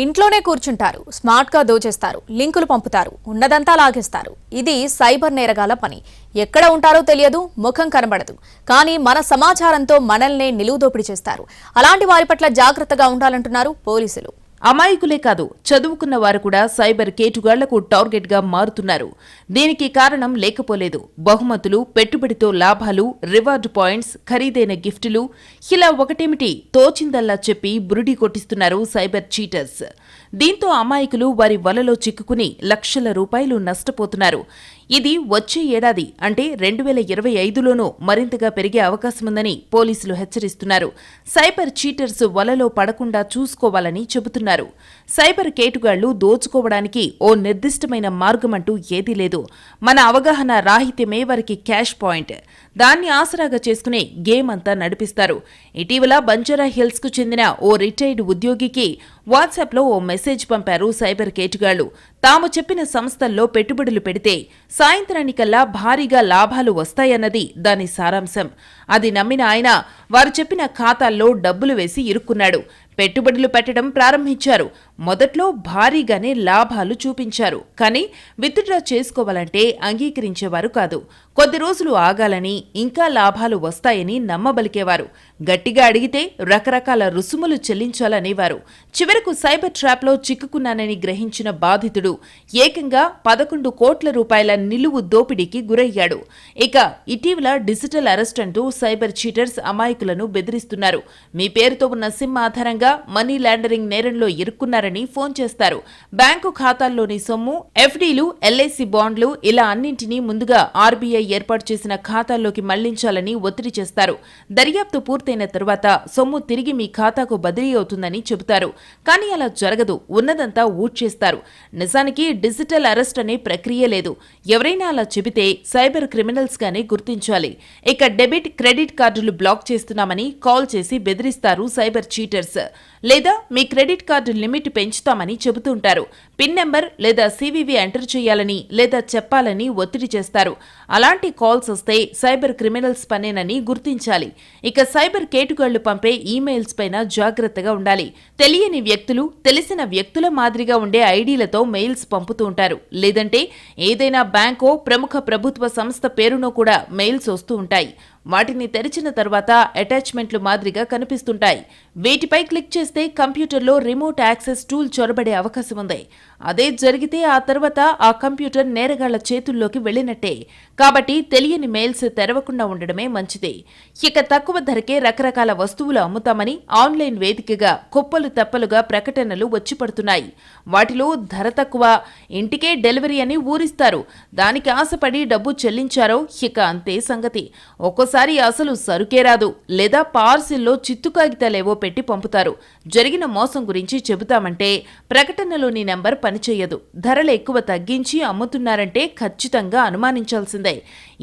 ఇంట్లోనే కూర్చుంటారు, స్మార్ట్గా దోచేస్తారు, లింకులు పంపుతారు, ఉన్నదంతా లాగేస్తారు. ఇది సైబర్ నేరగాల పని. ఎక్కడ ఉంటారో తెలియదు, ముఖం కనబడదు. కానీ మన సమాచారంతో మనల్నే నిలువుదోపిడి చేస్తారు. అలాంటి వారి పట్ల జాగ్రత్తగా ఉండాలంటున్నారు పోలీసులు. అమాయకులే కాదు, చదువుకున్న వారు కూడా సైబర్ కేటుగాళ్లకు టార్గెట్ గా మారుతున్నారు. దీనికి కారణం లేకపోలేదు. బహుమతులు, పెట్టుబడితో లాభాలు, రివార్డు పాయింట్స్, ఖరీదైన గిఫ్టులు, ఇలా ఒకటేమిటి తోచిందల్లా చెప్పి బురిడి కొట్టిస్తున్నారు సైబర్ చీటర్స్. దీంతో అమాయకులు వారి వలలో చిక్కుకుని లక్షల రూపాయలు నష్టపోతున్నారు. ఇది వచ్చే ఏడాది అంటే 2025లోనూ మరింతగా పెరిగే అవకాశముందని పోలీసులు హెచ్చరిస్తున్నారు. సైబర్ చీటర్స్ వలలో పడకుండా చూసుకోవాలని చెబుతున్నారు. సైబర్ కేటుగాళ్లు దోచుకోవడానికి ఓ నిర్దిష్టమైన మార్గమంటూ ఏదీ లేదు. మన అవగాహన రాహిత్యమే వారికి క్యాష్ పాయింట్. దాన్ని ఆసరాగా చేసుకునే గేమ్ అంతా నడిపిస్తారు. ఇటీవల బంజారా హిల్స్ కు చెందిన ఓ రిటైర్డ్ ఉద్యోగికి వాట్సాప్లో ఓ మెసేజ్ పంపారు సైబర్ కేటుగాళ్లు. తాము చెప్పిన సంస్థల్లో పెట్టుబడులు పెడితే సాయంత్రానికల్లా భారీగా లాభాలు వస్తాయన్నది దాని సారాంశం. అది నమ్మిన ఆయన వారు చెప్పిన ఖాతాల్లో డబ్బులు వేసి ఇరుక్కున్నాడు. పెట్టుబడులు పెట్టడం ప్రారంభించారు. మొదట్లో భారీగానే లాభాలు చూపించారు. కానీ విత్డ్రా చేసుకోవాలంటే అంగీకరించేవారు కాదు. కొద్ది రోజులు ఆగాలని, ఇంకా లాభాలు వస్తాయని నమ్మబలికేవారు. గట్టిగా అడిగితే రకరకాల రుసుములు చెల్లించాలనేవారు. చివరకు సైబర్ ట్రాప్లో చిక్కుకున్నానని గ్రహించిన బాధితుడు ఏకంగా 11 కోట్ల రూపాయల నిలువు దోపిడీకి గురయ్యాడు. ఇక ఇటీవల డిజిటల్ అరెస్ట్ అంటూ సైబర్ చీటర్స్ అమాయకులను బెదిరిస్తున్నారు. మీ పేరుతో ఉన్న సిమ్ ఆధారంగా మనీ లాండరింగ్ నేరంలో ఇరుక్కున్నారని ఫోన్ చేస్తారు. బ్యాంకు ఖాతాల్లోని సొమ్ము, ఎఫ్డీలు, ఎల్ఐసి బాండ్లు ఇలా అన్నింటినీ ముందుగా ఆర్బీఐ ఏర్పాటు చేసిన ఖాతాల్లోకి మళ్లించాలని ఒత్తిడి చేస్తారు. దర్యాప్తు పూర్తయిన తరువాత సొమ్ము తిరిగి మీ ఖాతాకు బదిలీ అవుతుందని చెబుతారు. కానీ అలా జరగదు. ఉన్నదంతా ఊడ్చేస్తారు. నిజానికి డిజిటల్ అరెస్ట్ అనే ప్రక్రియ లేదు. ఎవరైనా అలా చెబితే సైబర్ క్రిమినల్స్ గానే గుర్తించాలి. ఇక డెబిట్, క్రెడిట్ కార్డులు బ్లాక్ చేస్తున్నామని కాల్ చేసి బెదిరిస్తారు సైబర్ చీటర్స్. లేదా మీ క్రెడిట్ కార్డు లిమిట్ పెంచుతామని చెబుతుంటారు. పిన్ నెంబర్ లేదా సివివి ఎంటర్ చేయాలని లేదా చెప్పాలని ఒత్తిడి చేస్తారు. అలాంటి కాల్స్ వస్తే సైబర్ క్రిమినల్స్ పనేనని గుర్తించాలి. ఇక సైబర్ కేటుగాళ్లు పంపే ఈమెయిల్స్ పైన జాగ్రత్తగా ఉండాలి. తెలియని వ్యక్తులు, తెలిసిన వ్యక్తుల మాదిరిగా ఉండే ఐడీలతో మెయిల్స్ పంపుతూ ఉంటారు. లేదంటే ఏదైనా బ్యాంకో, ప్రముఖ ప్రభుత్వ సంస్థ పేరునో కూడా మెయిల్స్ వస్తూ ఉంటాయి. వాటిని తెరిచిన తర్వాత అటాచ్మెంట్లు మాదిరిగా కనిపిస్తుంటాయి. వీటిపై క్లిక్ చేస్తే కంప్యూటర్లో రిమోట్ యాక్సెస్ టూల్ చొరబడే అవకాశం ఉంది. అదే జరిగితే ఆ తర్వాత ఆ కంప్యూటర్ నేరగాళ్ల చేతుల్లోకి వెళ్లినట్టే. కాబట్టి తెలియని మెయిల్స్ తెరవకుండా ఉండడమే మంచిది. ఇక తక్కువ ధరకే రకరకాల వస్తువులు అమ్ముతామని ఆన్లైన్ వేదికగా కుప్పలు తెప్పలుగా ప్రకటనలు వచ్చి పడుతున్నాయి. వాటిలో ధర తక్కువ, ఇంటికే డెలివరీ అని ఊరిస్తారు. దానికి ఆశపడి డబ్బు చెల్లించారో ఇక అంతే సంగతి. ఒక్కోసారి అసలు సరుకే రాదు, లేదా పార్సిల్లో చిత్తు కాగితాలేవో పెట్టి పంపుతారు. జరిగిన మోసం గురించి చెబుతామంటే ప్రకటనలోని నెంబర్ పనిచేయదు. ధరలు ఎక్కువ తగ్గించి అమ్ముతున్నారంటే ఖచ్చితంగా అనుమానించాల్సిందే.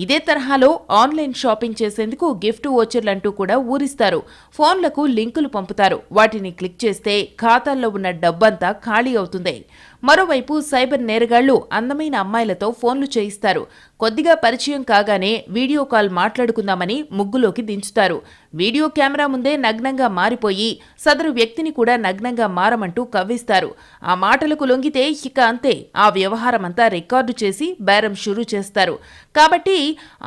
ఇదే తరహాలో ఆన్లైన్ షాపింగ్ చేసేందుకు గిఫ్ట్ వోచర్లంటూ కూడా ఊరిస్తారు. ఫోన్లకు లింకులు పంపుతారు. వాటిని క్లిక్ చేస్తే ఖాతాల్లో ఉన్న డబ్బంతా ఖాళీ అవుతుంది. మరోవైపు సైబర్ నేరగాళ్లు అందమైన అమ్మాయిలతో ఫోన్లు చేయిస్తారు. కొద్దిగా పరిచయం కాగానే వీడియో కాల్ మాట్లాడుకుందామని ముగ్గులోకి దించుతారు. వీడియో కెమెరా ముందే నగ్నంగా మారిపోయి సదరు వ్యక్తిని కూడా నగ్నంగా మారమంటూ కవ్విస్తారు. ఆ మాటలకు లొంగితే ఇక అంతే. ఆ వ్యవహారమంతా రికార్డు చేసి బేరం షురూ చేస్తారు. కాబట్టి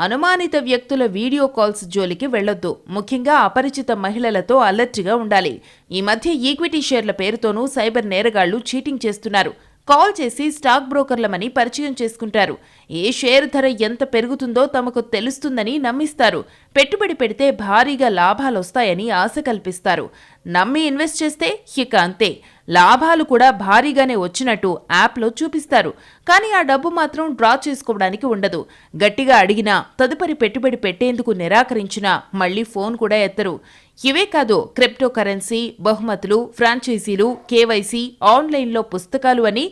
అనుమానిత వ్యక్తుల వీడియో కాల్స్ జోలికి వెళ్లొద్దు. ముఖ్యంగా అపరిచిత మహిళలతో అలర్ట్గా ఉండాలి. ఈ మధ్య ఈక్విటీ షేర్ల పేరుతోనూ సైబర్ నేరగాళ్లు చీటింగ్ చేస్తున్నారు. కాల్ చేసి స్టాక్ బ్రోకర్లమని పరిచయం చేసుకుంటారు. ఏ షేర్ ధర ఎంత పెరుగుతుందో తమకు తెలుస్తుందని నమ్మిస్తారు. పెట్టుబడి పెడితే భారీగా లాభాలొస్తాయని ఆశ కల్పిస్తారు. నమ్మి ఇన్వెస్ట్ చేస్తే ఇక అంతే. లాభాలు కూడా భారీగానే వచ్చినట్టు యాప్లో చూపిస్తారు. కానీ ఆ డబ్బు మాత్రం డ్రా చేసుకోవడానికి ఉండదు. గట్టిగా అడిగినా, తదుపరి పెట్టుబడి పెట్టేందుకు నిరాకరించినా మళ్లీ ఫోన్ కూడా ఎత్తరు. ఇవే కాదు, క్రిప్టో కరెన్సీ, బహుమతులు, ఫ్రాంచైజీలు, కేవైసీ, ఆన్లైన్లో పుస్తకాలు అని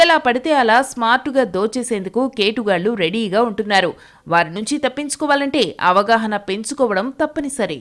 ఎలా పడితే అలా స్మార్టుగా దోచేసేందుకు కేటుగాళ్లు రెడీగా ఉంటున్నారు. వారి నుంచి తప్పించుకోవాలంటే అవగాహన పెంచుకోవడం తప్పనిసరి.